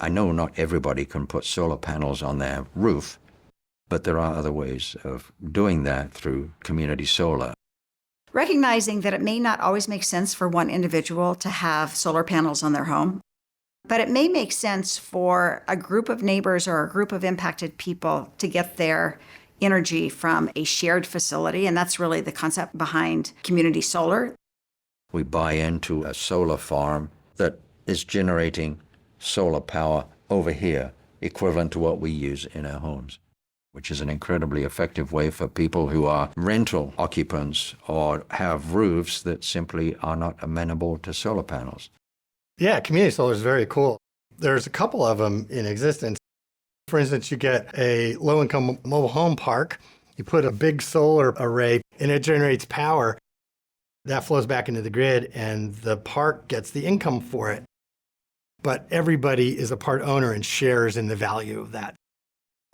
I know not everybody can put solar panels on their roof, but there are other ways of doing that through community solar. Recognizing that it may not always make sense for one individual to have solar panels on their home, but it may make sense for a group of neighbors or a group of impacted people to get their energy from a shared facility, and that's really the concept behind community solar. We buy into a solar farm that is generating solar power over here, equivalent to what we use in our homes, which is an incredibly effective way for people who are rental occupants or have roofs that simply are not amenable to solar panels. Yeah, community solar is very cool. There's a couple of them in existence. For instance, you get a low-income mobile home park, you put a big solar array, and it generates power. That flows back into the grid, and the park gets the income for it. But everybody is a part owner and shares in the value of that.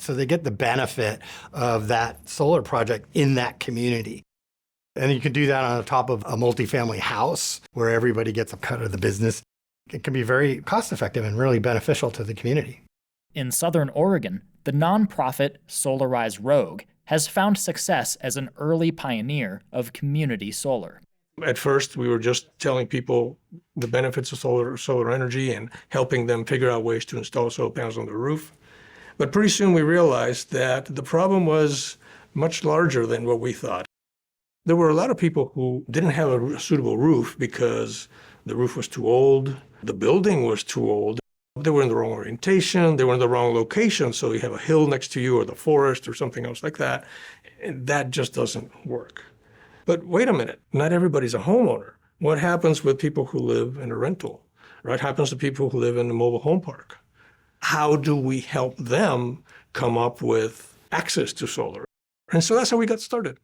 So they get the benefit of that solar project in that community. And you can do that on the top of a multifamily house where everybody gets a cut of the business. It can be very cost-effective and really beneficial to the community. In Southern Oregon, the nonprofit Solarize Rogue has found success as an early pioneer of community solar. At first, we were just telling people the benefits of solar energy and helping them figure out ways to install solar panels on their roof. But pretty soon we realized that the problem was much larger than what we thought. There were a lot of people who didn't have a suitable roof because the roof was too old, the building was too old, they were in the wrong orientation, they were in the wrong location, so you have a hill next to you or the forest or something else like that, and that just doesn't work. But wait a minute, not everybody's a homeowner. What happens with people who live in a rental? What happens to people who live in a mobile home park? How do we help them come up with access to solar? And so that's how we got started.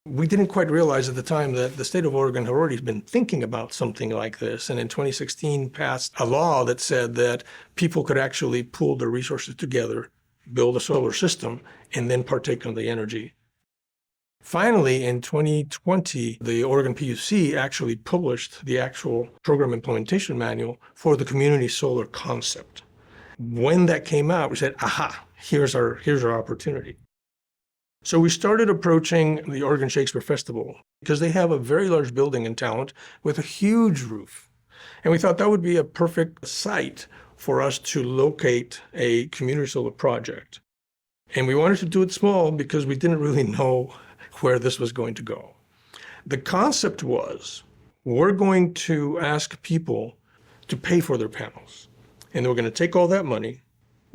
We didn't quite realize at the time that the state of Oregon had already been thinking about something like this, and in 2016 passed a law that said that people could actually pool their resources together, build a solar system, and then partake in the energy. Finally, in 2020, the Oregon PUC actually published the actual program implementation manual for the community solar concept. When that came out, we said, aha, here's our opportunity. So we started approaching the Oregon Shakespeare Festival because they have a very large building in Talent with a huge roof. And we thought that would be a perfect site for us to locate a community solar project. And we wanted to do it small because we didn't really know where this was going to go. The concept was, we're going to ask people to pay for their panels. And we're going to take all that money,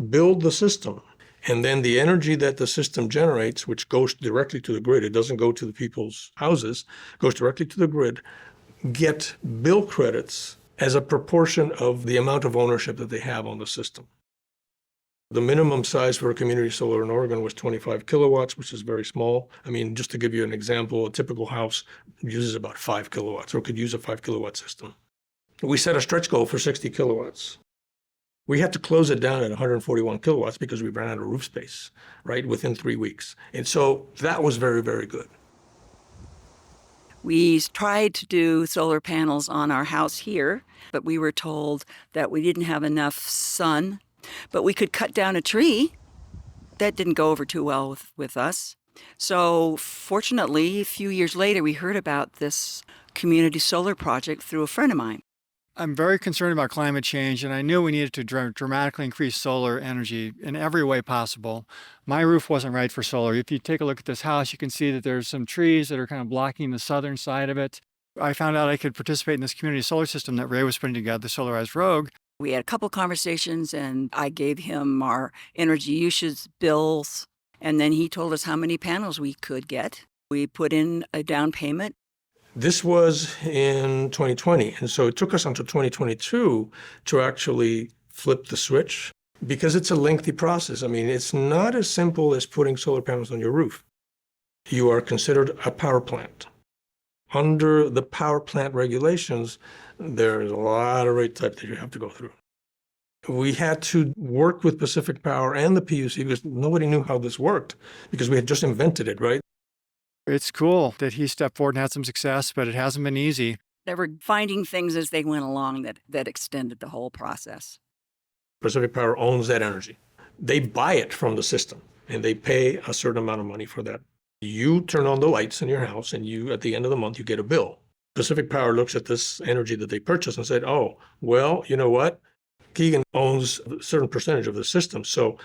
build the system, and then the energy that the system generates, which goes directly to the grid, it doesn't go to the people's houses, goes directly to the grid, get bill credits as a proportion of the amount of ownership that they have on the system. The minimum size for a community solar in Oregon was 25 kilowatts, which is very small. I mean, just to give you an example, a typical house uses about 5 kilowatts or could use a 5 kilowatt system. We set a stretch goal for 60 kilowatts. We had to close it down at 141 kilowatts because we ran out of roof space, right, within 3 weeks. And so that was very, very good. We tried to do solar panels on our house here, but we were told that we didn't have enough sun, but we could cut down a tree. That didn't go over too well with us. So fortunately, a few years later, we heard about this community solar project through a friend of mine. I'm very concerned about climate change, and I knew we needed to dramatically increase solar energy in every way possible. My roof wasn't right for solar. If you take a look at this house, you can see that there's some trees that are kind of blocking the southern side of it. I found out I could participate in this community solar system that Ray was putting together, the Solarize Rogue. We had a couple conversations, and I gave him our energy usage bills, and then he told us how many panels we could get. We put in a down payment. This was in 2020, and so it took us until 2022 to actually flip the switch because it's a lengthy process. I mean, it's not as simple as putting solar panels on your roof. You are considered a power plant. Under the power plant regulations, there's a lot of rate type that you have to go through. We had to work with Pacific Power and the PUC because nobody knew how this worked because we had just invented it, right? It's cool that he stepped forward and had some success, but it hasn't been easy. They were finding things as they went along that extended the whole process. Pacific Power owns that energy. They buy it from the system and they pay a certain amount of money for that. You turn on the lights in your house and at the end of the month, you get a bill. Pacific Power looks at this energy that they purchased and said, oh, well, you know what? Keegan owns a certain percentage of the system. So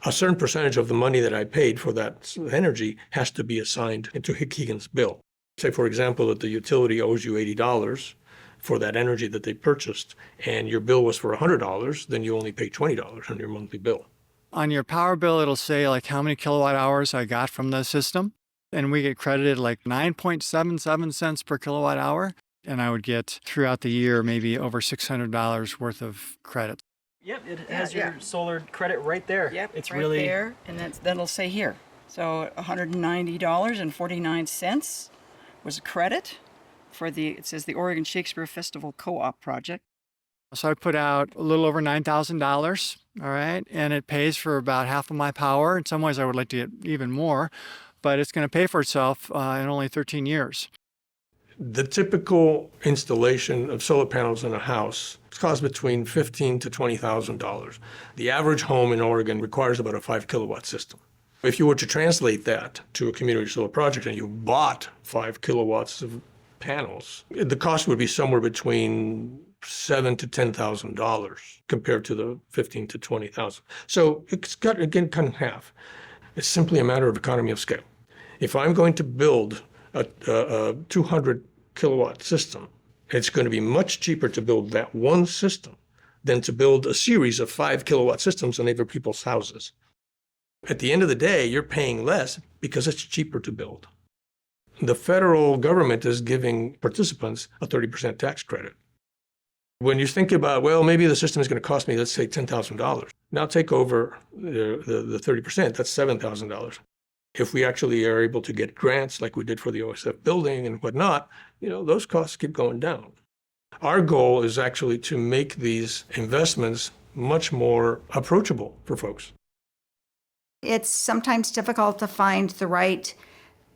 a certain percentage of the money that I paid for that energy has to be assigned into Keegan's bill. Say, for example, that the utility owes you $80 for that energy that they purchased, and your bill was for $100, then you only pay $20 on your monthly bill. On your power bill, it'll say like how many kilowatt hours I got from the system. And we get credited like 9.77 cents per kilowatt hour. And I would get throughout the year maybe over $600 worth of credit. Yep, it has your solar credit right there. Yep, it's right really there, and that'll say here. So $190.49 was a credit for it says the Oregon Shakespeare Festival Co-op project. So I put out a little over $9,000, all right? And it pays for about half of my power. In some ways, I would like to get even more, but it's going to pay for itself in only 13 years. The typical installation of solar panels in a house costs between $15,000 to $20,000. The average home in Oregon requires about a 5 kilowatt system. If you were to translate that to a community solar project and you bought 5 kilowatts of panels, the cost would be somewhere between $7,000 to $10,000 compared to the $15,000 to $20,000. So it's got, again, cut in half. It's simply a matter of economy of scale. If I'm going to build a 200 kilowatt system, it's going to be much cheaper to build that one system than to build a series of 5 kilowatt systems on other people's houses. At the end of the day, you're paying less because it's cheaper to build. The federal government is giving participants a 30% tax credit. When you think about, well, maybe the system is going to cost me, let's say, $10,000. Now take over the 30%, that's $7,000. If we actually are able to get grants like we did for the OSF building and whatnot, those costs keep going down. Our goal is actually to make these investments much more approachable for folks. It's sometimes difficult to find the right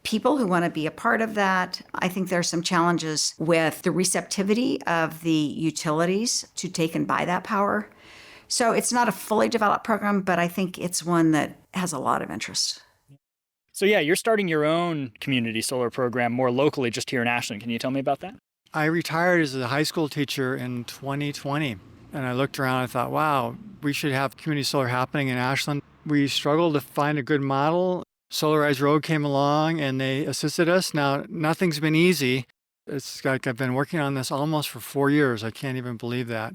people who want to be a part of that. I think there are some challenges with the receptivity of the utilities to take and buy that power. So it's not a fully developed program, but I think it's one that has a lot of interest. So yeah, you're starting your own community solar program more locally just here in Ashland. Can you tell me about that? I retired as a high school teacher in 2020. And I looked around and I thought, wow, we should have community solar happening in Ashland. We struggled to find a good model. Solarized Road came along and they assisted us. Now, nothing's been easy. It's like I've been working on this almost for 4 years. I can't even believe that.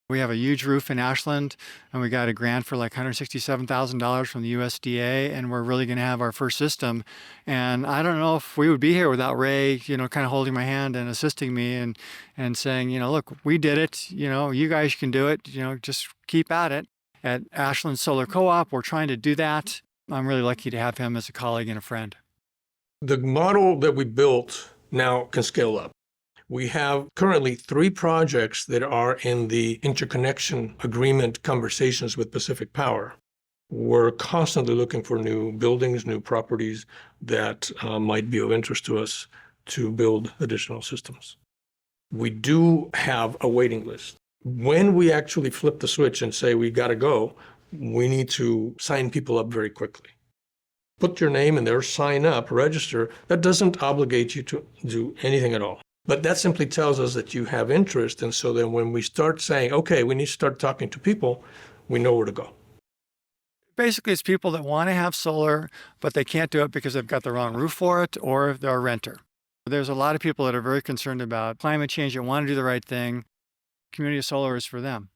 We have a huge roof in Ashland, and we got a grant for like $167,000 from the USDA, and we're really going to have our first system. And I don't know if we would be here without Ray, kind of holding my hand and assisting me and saying, look, we did it. You guys can do it. Just keep at it. At Ashland Solar Co-op, we're trying to do that. I'm really lucky to have him as a colleague and a friend. The model that we built now can scale up. We have currently 3 projects that are in the interconnection agreement conversations with Pacific Power. We're constantly looking for new buildings, new properties that might be of interest to us to build additional systems. We do have a waiting list. When we actually flip the switch and say we got to go, we need to sign people up very quickly. Put your name in there, sign up, register. That doesn't obligate you to do anything at all. But that simply tells us that you have interest. And so then when we start saying, okay, we need to start talking to people, we know where to go. Basically, it's people that want to have solar, but they can't do it because they've got the wrong roof for it or they're a renter. There's a lot of people that are very concerned about climate change and want to do the right thing. Community solar is for them.